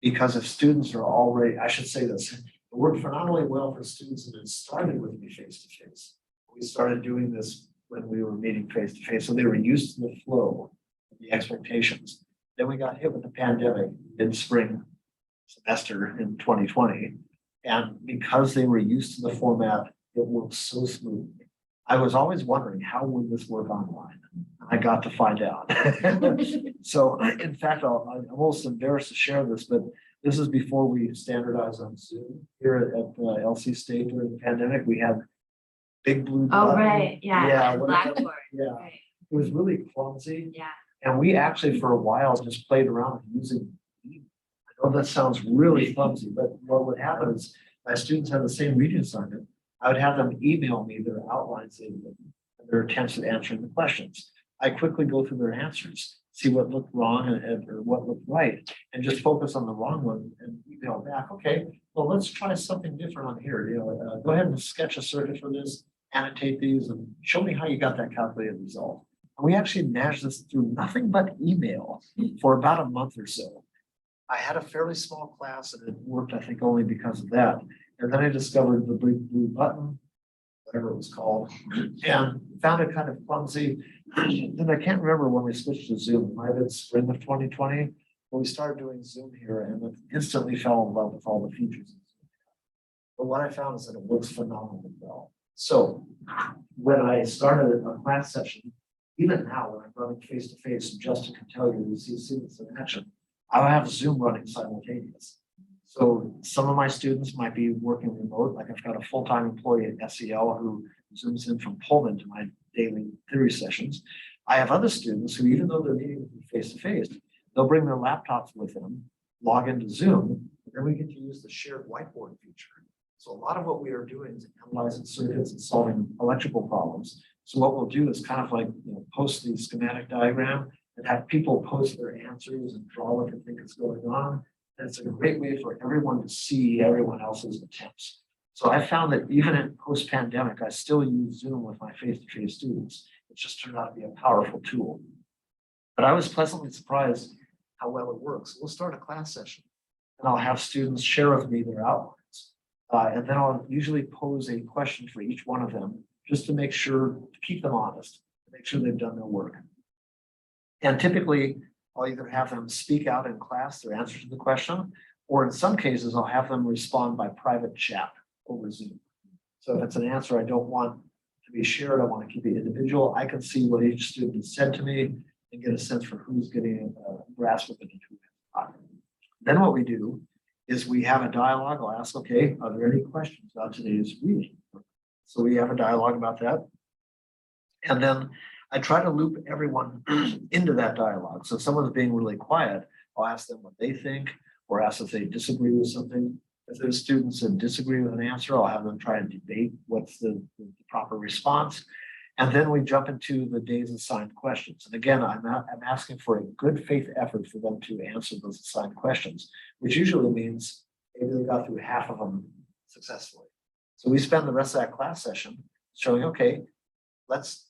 Because if students are already, I should say this, it worked phenomenally well for students that had started with me face-to-face. We started doing this when we were meeting face to face. So they were used to the flow, the expectations. Then we got hit with the pandemic in spring semester in 2020. And because they were used to the format, it worked so smoothly. I was always wondering, how would this work online? I got to find out. So in fact, I'm almost embarrassed to share this, but this is before we standardized on Zoom here at LC State during the pandemic. We had big blue. Oh, button. right, yeah, Yeah, and what- Blackboard, Yeah, right, it was really clumsy. yeah. And we actually, for a while, just played around using. I know that sounds really clumsy, but what would happen is my students had the same reading assignment. I would have them email me their outlines and their attempts at answering the questions. I quickly go through their answers, see what looked wrong or what looked right, and just focus on the wrong one and email back. Okay, well, let's try something different on here. Go ahead and sketch a circuit for this, annotate these, and show me how you got that calculated result. And we actually managed this through nothing but email for about a month or so. I had a fairly small class and it worked, I think, only because of that. And then I discovered the big blue button, whatever it was called, and found it kind of clumsy. Then I can't remember when we switched to Zoom. It might have been spring of 2020, but we started doing Zoom here and it instantly fell in love with all the features. But what I found is that it works phenomenally well. So when I started a class session, even now when I'm running face to face, Justin can tell you, see students in action, I'll have Zoom running simultaneous. So some of my students might be working remote, like I've got a full-time employee at SEL who Zooms in from Pullman to my daily theory sessions. I have other students who, even though they're meeting with me face to face, they'll bring their laptops with them, log into Zoom, and then we get to use the shared whiteboard feature. So a lot of what we are doing is analyzing circuits and solving electrical problems. So what we'll do is kind of like, post the schematic diagram and have people post their answers and draw what they think is going on. And it's a great way for everyone to see everyone else's attempts. So I found that even in post-pandemic, I still use Zoom with my face-to-face students. It just turned out to be a powerful tool. But I was pleasantly surprised how well it works. We'll start a class session and I'll have students share with me their outlines. And then I'll usually pose a question for each one of them just to make sure, to keep them honest, to make sure they've done their work. And typically, I'll either have them speak out in class their answer to the question, or in some cases, I'll have them respond by private chat over Zoom. So if it's an answer I don't want to be shared, I want to keep it individual, I can see what each student has said to me and get a sense for who's getting a grasp of it and who not. Then what we do is we have a dialogue. I'll ask, okay, are there any questions about today's reading? So we have a dialogue about that. And then I try to loop everyone into that dialogue. So if someone's being really quiet, I'll ask them what they think or ask if they disagree with something. If there's students that disagree with an answer, I'll have them try and debate what's the proper response. And then we jump into the day's assigned questions. And again, I'm asking for a good faith effort for them to answer those assigned questions, which usually means maybe they got through half of them successfully. So we spend the rest of that class session showing, okay, let's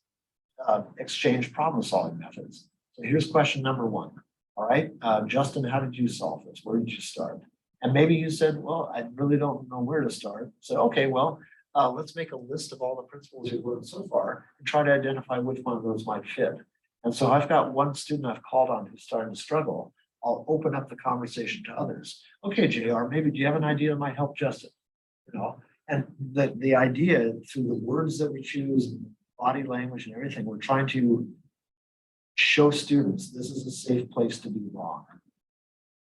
exchange problem solving methods. So here's question number one. All right, Justin, how did you solve this? Where did you start? And maybe you said, well, I really don't know where to start. So, okay, well, let's make a list of all the principles you've learned so far and try to identify which one of those might fit. And so I've got one student I've called on who's starting to struggle. I'll open up the conversation to others. Okay, JR, maybe do you have an idea that might help Justin? And the idea through the words that we choose, and body language and everything, we're trying to show students this is a safe place to be wrong.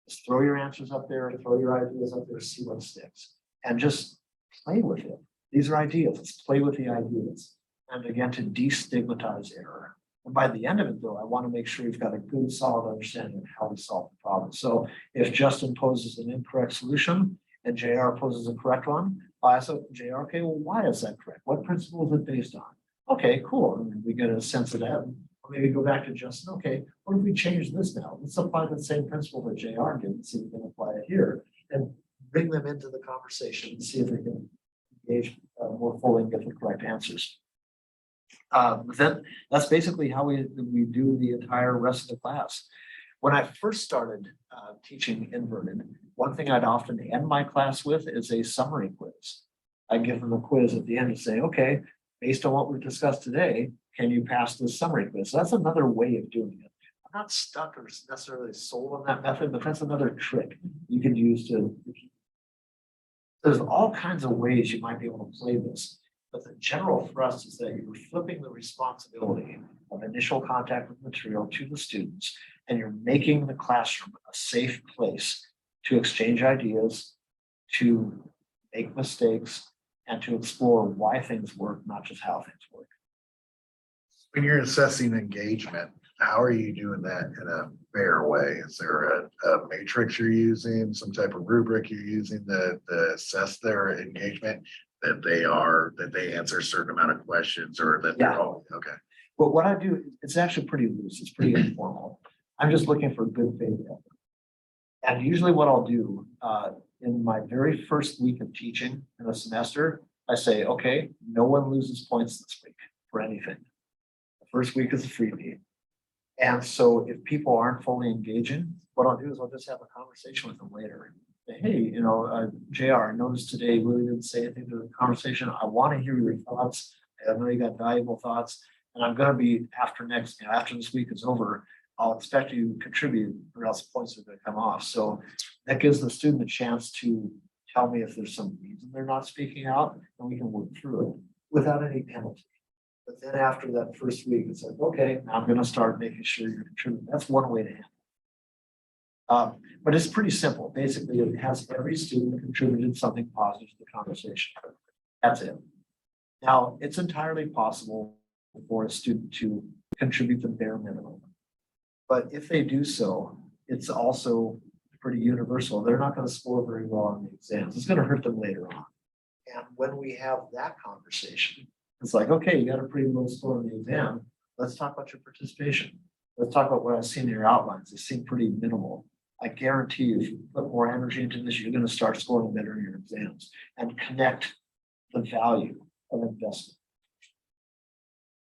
Just throw your answers up there, throw your ideas up there, see what sticks, and just play with it. These are ideas. Let's play with the ideas. And again, to destigmatize error. And by the end of it, though, I want to make sure you've got a good, solid understanding of how to solve the problem. So if Justin poses an incorrect solution and JR poses a correct one, I ask JR, okay, well, why is that correct? What principle is it based on? Okay, cool. And we get a sense of that. Maybe go back to Justin. Okay, what if we change this now? Let's apply the same principle that JR did and see if we can apply it here and bring them into the conversation and see if they can engage more fully and get the correct answers. Then that's basically how we do the entire rest of the class. When I first started teaching inverted, one thing I'd often end my class with is a summary quiz. I give them a quiz at the end to say, okay, based on what we've discussed today, can you pass this summary quiz? So that's another way of doing it. I'm not stuck or necessarily sold on that method, but that's another trick you can use to. There's all kinds of ways you might be able to play this, but the general thrust is that you're flipping the responsibility of initial contact with material to the students, and you're making the classroom a safe place to exchange ideas, to make mistakes, and to explore why things work, not just how things work. When you're assessing engagement, how are you doing that in a fair way? Is there a matrix you're using, some type of rubric you're using to assess their engagement? That they answer a certain amount of questions, or that they're Yeah. all, okay. But what I do, it's actually pretty loose, it's pretty informal. I'm just looking for good faith effort. And usually what I'll do, in my very first week of teaching in a semester, I say, okay, no one loses points this week for anything. The first week is a freebie. And so if people aren't fully engaging, what I'll do is I'll just have a conversation with them later. Say, hey, you know, JR, I noticed today you really didn't say anything to the conversation. I want to hear your thoughts. I know you got valuable thoughts. And I'm gonna be after this week is over, I'll expect you to contribute or else points are gonna come off. So that gives the student a chance to tell me if there's some reason they're not speaking out, and we can work through it without any penalty. But then after that first week, it's like, okay, now I'm gonna start making sure you're contributing. That's one way to handle it. But it's pretty simple. Basically, it has every student contributed something positive to the conversation. That's it. Now, it's entirely possible for a student to contribute the bare minimum. But if they do so, it's also pretty universal. They're not going to score very well on the exams. It's going to hurt them later on. And when we have that conversation, it's like, okay, you got a pretty low score on the exam. Let's talk about your participation. Let's talk about what I've seen in your outlines. They seem pretty minimal. I guarantee you, if you put more energy into this, you're going to start scoring better in your exams and connect the value of investment.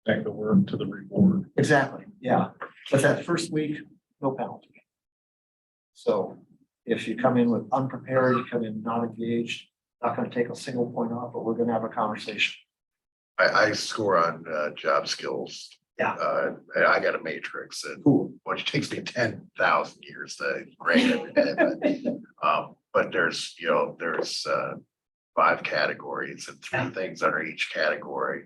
Connect the work to the reward. Exactly, yeah. But that first week, no penalty. So if you come in with unprepared, you come in not engaged, not going to take a single point off, but we're going to have a conversation. I score on job skills. Yeah. I got a matrix, and Cool. which takes me 10,000 years to grade every day. But there's 5 categories and 3 things under each category.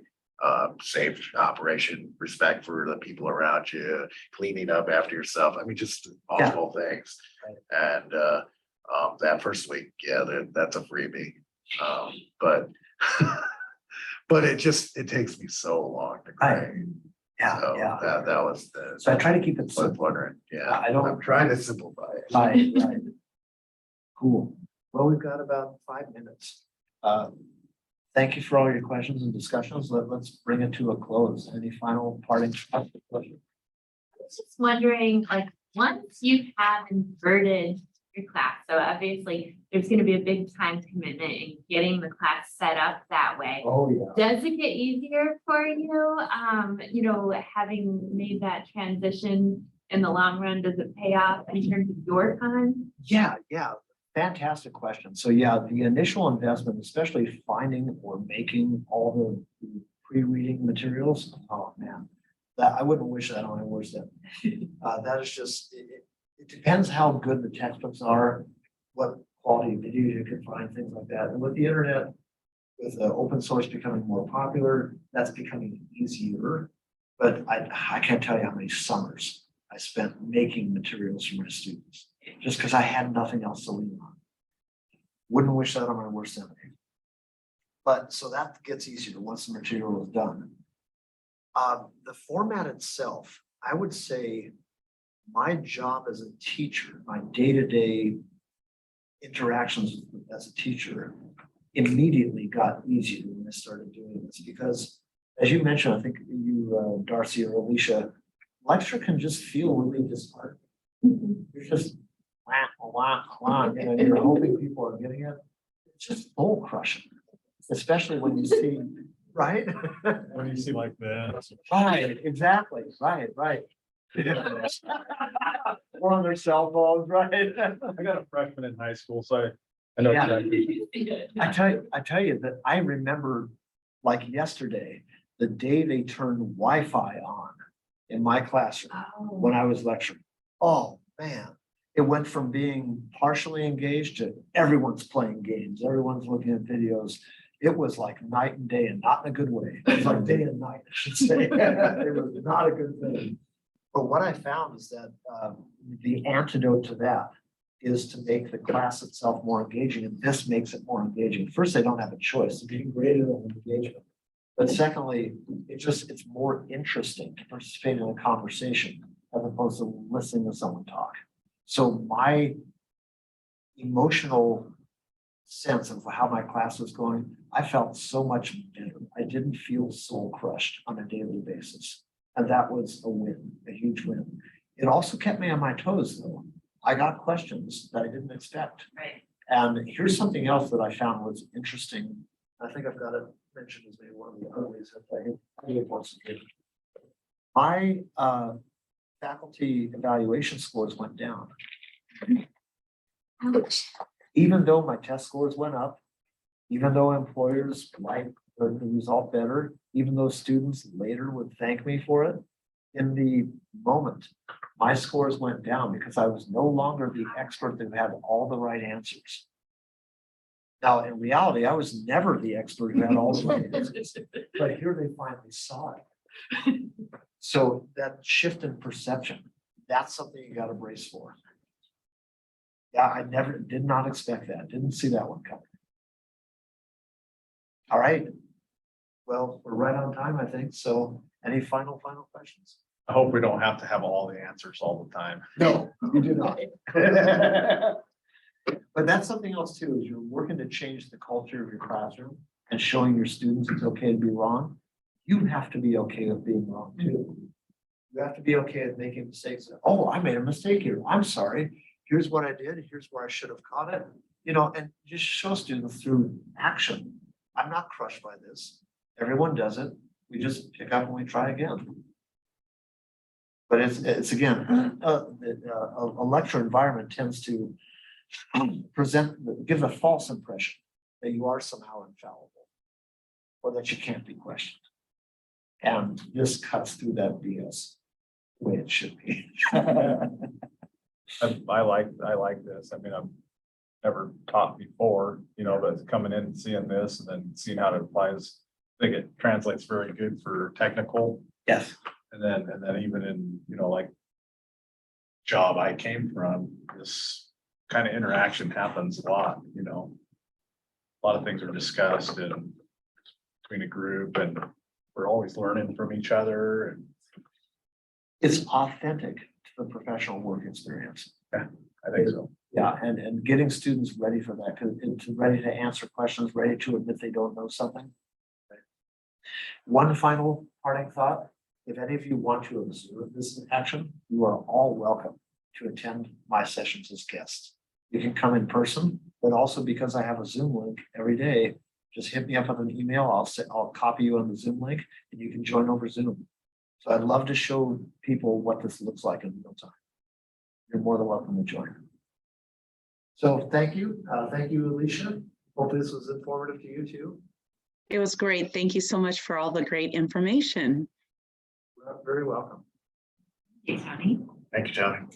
Safe operation, respect for the people around you, cleaning up after yourself. I mean, just awful things. And that first week, that's a freebie. But but it takes me so long to grade. Yeah, So yeah. that was the. So I try to keep it So I'm simple. wondering, yeah, I don't- I'm trying to simplify it. Right, right. Cool. Well, we've got about 5 minutes. Thank you for all your questions and discussions. Let's bring it to a close. Any final parting shots? I was just wondering, like, once you have inverted your class, so obviously there's gonna be a big time commitment in getting the class set up that way. Oh, yeah. Does it get easier for you, having made that transition in the long run? Does it pay off in terms of your time? Yeah, yeah. Fantastic question. So yeah, the initial investment, especially finding or making all the pre-reading materials, oh man, that I wouldn't wish that on my worst enemy. That is just, it depends how good the textbooks are, what quality video you can find, things like that. And with the internet, with open source becoming more popular, that's becoming easier. But I can't tell you how many summers I spent making materials for my students, just because I had nothing else to lean on. Wouldn't wish that on my worst enemy. But so that gets easier once the material is done. The format itself, I would say my job as a teacher, my day-to-day interactions as a teacher immediately got easier when I started doing this, because as you mentioned, I think you, Darcy or Alicia, lecture can just feel really disheartening. You're just you're hoping people are getting it. It's just soul crushing, especially when you see, right? When you see like that. Right, exactly, right. Or on their cell phones, right? I got a freshman in high school, so I know. Yeah. exactly. I tell you that I remember like yesterday, the day they turned Wi-Fi on in my classroom when I was lecturing. Oh, man. It went from being partially engaged to everyone's playing games, everyone's looking at videos. It was like night and day, and not in a good way. It was like day and night, I should say. It was not a good thing. But what I found is that the antidote to that is to make the class itself more engaging, and this makes it more engaging. First, they don't have a choice, they're being graded on engagement. But secondly, it's more interesting to participate in a conversation as opposed to listening to someone talk. So my emotional sense of how my class was going, I felt so much better. I didn't feel soul crushed on a daily basis. And that was a win, a huge win. It also kept me on my toes though. I got questions that I didn't expect. Right. And here's something else that I found was interesting. I think I've got it mentioned as maybe one of the other ways that I think wants to do. My faculty evaluation scores went down. Ouch. Even though my test scores went up, even though employers liked the result better, even though students later would thank me for it, in the moment, my scores went down because I was no longer the expert that had all the right answers. Now, in reality, I was never the expert who had all the right answers, but here they finally saw it. So that shift in perception, that's something you got to brace for. Yeah, I did not expect that. Didn't see that one coming. All right. Well, we're right on time, I think. So any final questions? I hope we don't have to have all the answers all the time. No, you do not. But that's something else too, is you're working to change the culture of your classroom and showing your students it's okay to be wrong. You have to be okay with being wrong too. You have to be okay with making mistakes. Oh, I made a mistake here. I'm sorry. Here's what I did. Here's where I should have caught it. You know, and just show students through action. I'm not crushed by this. Everyone does it. We just pick up and we try again. But it's again, a lecture environment tends to give a false impression that you are somehow infallible or that you can't be questioned. And this cuts through that BS the way it should be. I like this. I mean, I've never taught before, you know, but coming in and seeing this and then seeing how it applies, I think it translates very good for technical. Yes. And then even in, you know, like job I came from, this kind of interaction happens a lot, you know. A lot of things are discussed and between a group, and we're always learning from each other. And It's authentic to the professional work experience. I think so. Yeah, and getting students ready for that, ready to answer questions, ready to admit they don't know something. One final parting thought. If any of you want to observe this in action, you are all welcome to attend my sessions as guests. You can come in person, but also because I have a Zoom link every day, just hit me up with an email. I'll copy you on the Zoom link and you can join over Zoom. So I'd love to show people what this looks like in real time. You're more than welcome to join. So thank you. Thank you, Alicia. Hopefully this was informative to you too. It was great. Thank you so much for all the great information. Very welcome. Thanks, Tony. Thank you, Johnny.